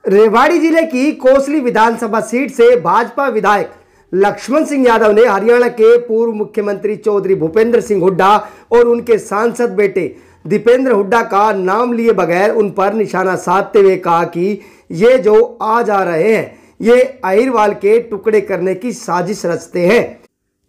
रेवाड़ी जिले की कोसली विधानसभा सीट से भाजपा विधायक लक्ष्मण सिंह यादव ने हरियाणा के पूर्व मुख्यमंत्री चौधरी भूपेंद्र सिंह हुड्डा और उनके सांसद बेटे दीपेंद्र हुड्डा का नाम लिए बगैर उन पर निशाना साधते हुए कहा कि ये जो आज आ रहे हैं ये अहिरवाल के टुकड़े करने की साजिश रचते हैं।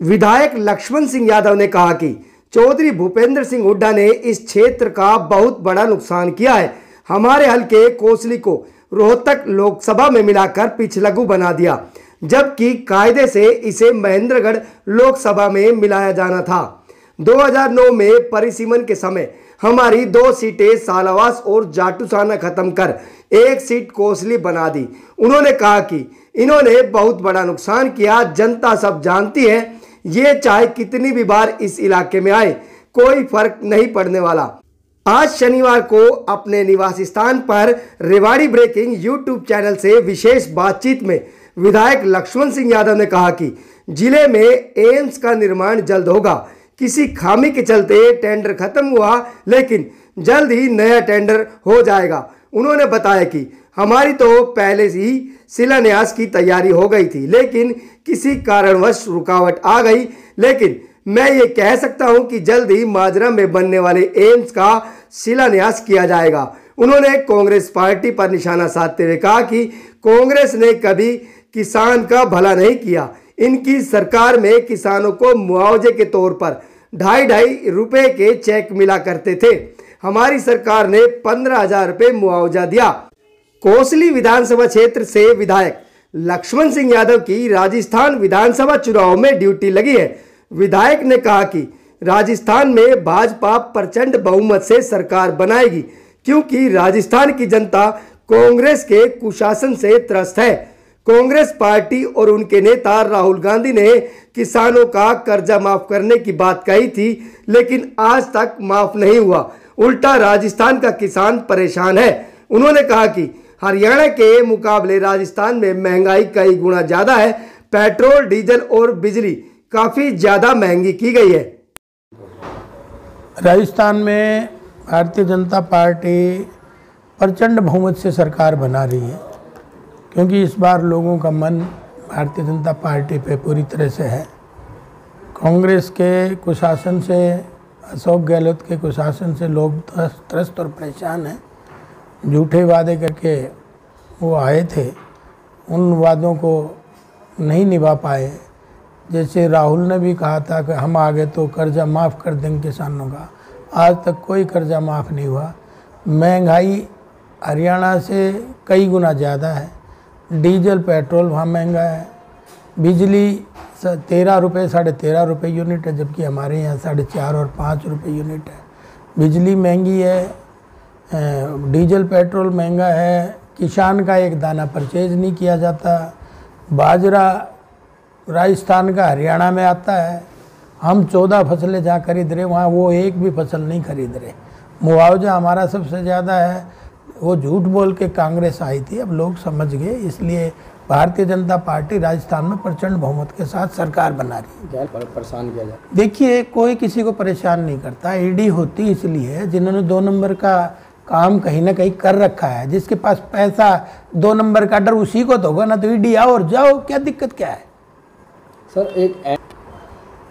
विधायक लक्ष्मण सिंह यादव ने कहा कि चौधरी भूपेंद्र सिंह हुड्डा ने इस क्षेत्र का बहुत बड़ा नुकसान किया है। हमारे हल्के कोसली को रोहतक लोकसभा में मिलाकर पिछलगू बना दिया, जबकि कायदे से इसे महेंद्रगढ़ लोकसभा में मिलाया जाना था। 2009 में परिसीमन के समय हमारी 2 सीटें सालावास और जाटूसाना खत्म कर 1 सीट कोसली बना दी। उन्होंने कहा कि इन्होंने बहुत बड़ा नुकसान किया। जनता सब जानती है, ये चाहे कितनी भी बार इस इलाके में आए कोई फर्क नहीं पड़ने वाला। आज शनिवार को अपने निवास स्थान पर रेवाड़ी ब्रेकिंग यूट्यूब चैनल से विशेष बातचीत में विधायक लक्ष्मण सिंह यादव ने कहा कि जिले में एम्स का निर्माण जल्द होगा। किसी खामी के चलते टेंडर खत्म हुआ, लेकिन जल्द ही नया टेंडर हो जाएगा। उन्होंने बताया कि हमारी तो पहले ही शिलान्यास की तैयारी हो गई थी, लेकिन किसी कारणवश रुकावट आ गई। लेकिन मैं ये कह सकता हूं कि जल्द ही माजरा में बनने वाले एम्स का शिलान्यास किया जाएगा। उन्होंने कांग्रेस पार्टी पर निशाना साधते हुए कहा कि कांग्रेस ने कभी किसान का भला नहीं किया। इनकी सरकार में किसानों को मुआवजे के तौर पर 2.5 रुपए के चेक मिला करते थे। हमारी सरकार ने 15,000 रुपये मुआवजा दिया। कोसली विधानसभा क्षेत्र से विधायक लक्ष्मण सिंह यादव की राजस्थान विधानसभा चुनाव में ड्यूटी लगी है। विधायक ने कहा कि राजस्थान में भाजपा प्रचंड बहुमत से सरकार बनाएगी, क्योंकि राजस्थान की जनता कांग्रेस के कुशासन से त्रस्त है। कांग्रेस पार्टी और उनके नेता राहुल गांधी ने किसानों का कर्जा माफ करने की बात कही थी, लेकिन आज तक माफ नहीं हुआ। उल्टा राजस्थान का किसान परेशान है। उन्होंने कहा कि हरियाणा के मुकाबले राजस्थान में महंगाई कई गुना ज़्यादा है। पेट्रोल, डीजल और बिजली काफ़ी ज़्यादा महंगी की गई है। राजस्थान में भारतीय जनता पार्टी प्रचंड बहुमत से सरकार बना रही है, क्योंकि इस बार लोगों का मन भारतीय जनता पार्टी पे पूरी तरह से है। कांग्रेस के कुशासन से, अशोक गहलोत के कुशासन से लोग त्रस्त और परेशान हैं। झूठे वादे करके वो आए थे, उन वादों को नहीं निभा पाए। जैसे राहुल ने भी कहा था कि हम आगे तो कर्जा माफ़ कर देंगे किसानों का, आज तक कोई कर्जा माफ़ नहीं हुआ। महंगाई हरियाणा से कई गुना ज़्यादा है। डीजल, पेट्रोल वहाँ महंगा है। बिजली 13 रुपये, 13.5 रुपये यूनिट है, जबकि हमारे यहाँ 4.5 और 5 रुपये यूनिट है। बिजली महंगी है, डीजल पेट्रोल महंगा है। किसान का एक दाना परचेज नहीं किया जाता। बाजरा राजस्थान का हरियाणा में आता है। हम 14 फसलें जहाँ खरीद रहे, वहाँ वो एक भी फसल नहीं खरीद रहे। मुआवजा हमारा सबसे ज़्यादा है। वो झूठ बोल के कांग्रेस आई थी, अब लोग समझ गए, इसलिए भारतीय जनता पार्टी राजस्थान में प्रचंड बहुमत के साथ सरकार बना रही है। परेशान किया जाए, देखिए, कोई किसी को परेशान नहीं करता। ईडी होती इसलिए जिन्होंने 2 नंबर का काम कहीं ना कहीं कर रखा है। जिसके पास पैसा 2 नंबर का डर उसी को तो होगा ना, तो ईडी आओ और जाओ, क्या दिक्कत क्या है। सर एक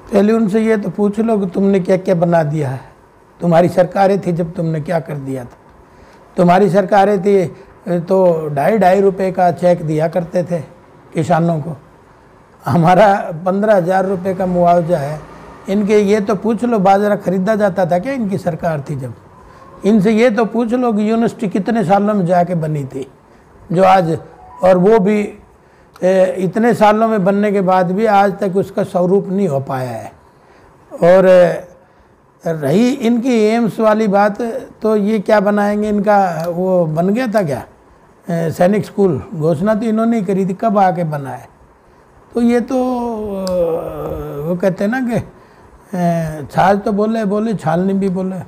पहले उनसे ये तो पूछ लो कि तुमने क्या क्या बना दिया है। तुम्हारी सरकारें थी जब तुमने क्या कर दिया था। तुम्हारी सरकारें थी तो 2.5 रुपये का चेक दिया करते थे किसानों को। हमारा 15,000 रुपये का मुआवजा है। इनके ये तो पूछ लो, बाजरा खरीदा जाता था क्या इनकी सरकार थी जब। इनसे ये तो पूछ लो कि यूनिवर्सिटी कितने सालों में जाके बनी थी जो आज, और वो भी इतने सालों में बनने के बाद भी आज तक उसका स्वरूप नहीं हो पाया है। और रही इनकी एम्स वाली बात, तो ये क्या बनाएंगे, इनका वो बन गया था क्या सैनिक स्कूल, घोषणा तो इन्होंने ही करी थी, कब आके बना है। तो ये तो वो कहते हैं ना कि छाछ तो बोले बोले, छालनी भी बोले,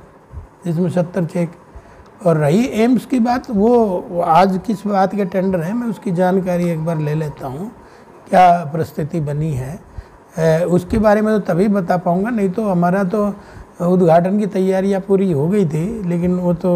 इसमें 70 चेक। और रही एम्स की बात, वो आज किस बात के टेंडर है, मैं उसकी जानकारी एक बार ले लेता हूँ, क्या परिस्थिति बनी है उसके बारे में तो तभी बता पाऊँगा। नहीं तो हमारा तो उद्घाटन की तैयारियां पूरी हो गई थी, लेकिन वो तो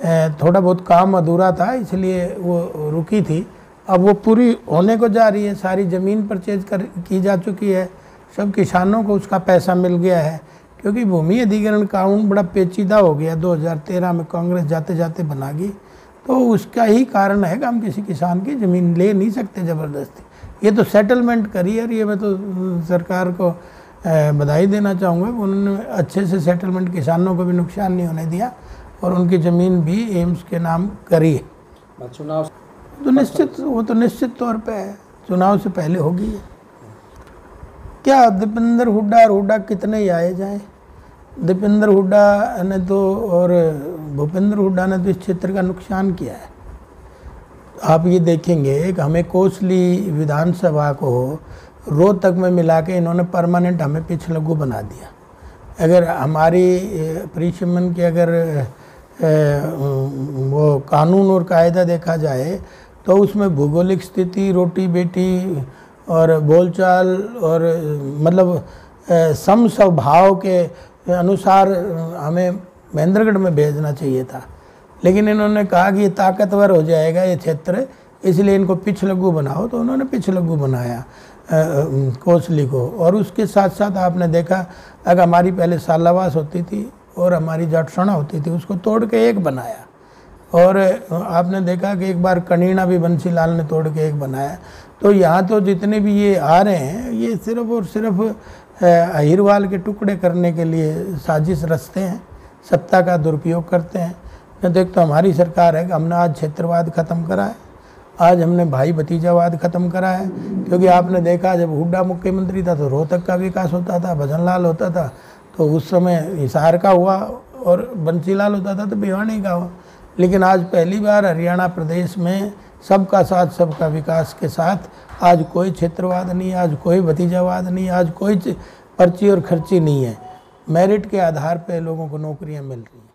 थोड़ा बहुत काम अधूरा था इसलिए वो रुकी थी। अब वो पूरी होने को जा रही है। सारी ज़मीन परचेज की जा चुकी है, सब किसानों को उसका पैसा मिल गया है। क्योंकि भूमि अधिग्रहण कानून बड़ा पेचीदा हो गया, 2013 में कांग्रेस जाते जाते बना गई, तो उसका ही कारण है कि हम किसी किसान की ज़मीन ले नहीं सकते ज़बरदस्ती। ये तो सेटलमेंट करी है, ये मैं तो सरकार को बधाई देना चाहूँगा। उन्होंने अच्छे से सेटलमेंट, किसानों को भी नुकसान नहीं होने दिया और उनकी ज़मीन भी एम्स के नाम करी है। चुनाव तो निश्चित तौर पे है, चुनाव से पहले होगी। क्या दीपेंद्र हुड्डा और हुड्डा कितने ही आए जाएँ, दीपेंद्र हुड्डा ने तो और भूपेंद्र हुड्डा ने तो इस क्षेत्र का नुकसान किया है। आप ये देखेंगे कि हमें कोसली विधानसभा को रोहतक में मिला के इन्होंने परमानेंट हमें पिछलग्गू बना दिया। अगर हमारी परिश्रमन की अगर वो कानून और कायदा देखा जाए तो उसमें भौगोलिक स्थिति, रोटी बेटी और बोलचाल और मतलब सम स्वभाव के अनुसार हमें महेंद्रगढ़ में भेजना चाहिए था, लेकिन इन्होंने कहा कि ये ताकतवर हो जाएगा ये क्षेत्र, इसलिए इनको पिछलग्गू बनाओ, तो उन्होंने पिछलग्गू बनाया कोसली को। और उसके साथ साथ आपने देखा अगर हमारी पहले सालावास होती थी और हमारी जाटसोना होती थी, उसको तोड़ के एक बनाया। और आपने देखा कि एक बार कनीना भी बंसीलाल ने तोड़ के एक बनाया। तो यहाँ तो जितने भी ये आ रहे हैं ये सिर्फ और सिर्फ अहिरवाल के टुकड़े करने के लिए साजिश रचते हैं, सत्ता का दुरुपयोग करते हैं। मैं देखता हूँ हमारी सरकार है कि हमने आज क्षेत्रवाद ख़त्म करा है, आज हमने भाई भतीजावाद ख़त्म करा है। क्योंकि आपने देखा जब हुड्डा मुख्यमंत्री था तो रोहतक का विकास होता था, भजनलाल होता था तो उस समय हिसार का हुआ, और बंसीलाल होता था तो भिवानी का हुआ। लेकिन आज पहली बार हरियाणा प्रदेश में सबका साथ सबका विकास के साथ आज कोई क्षेत्रवाद नहीं, आज कोई भतीजावाद नहीं, आज कोई पर्ची और खर्ची नहीं है। मेरिट के आधार पर लोगों को नौकरियां मिल रही हैं।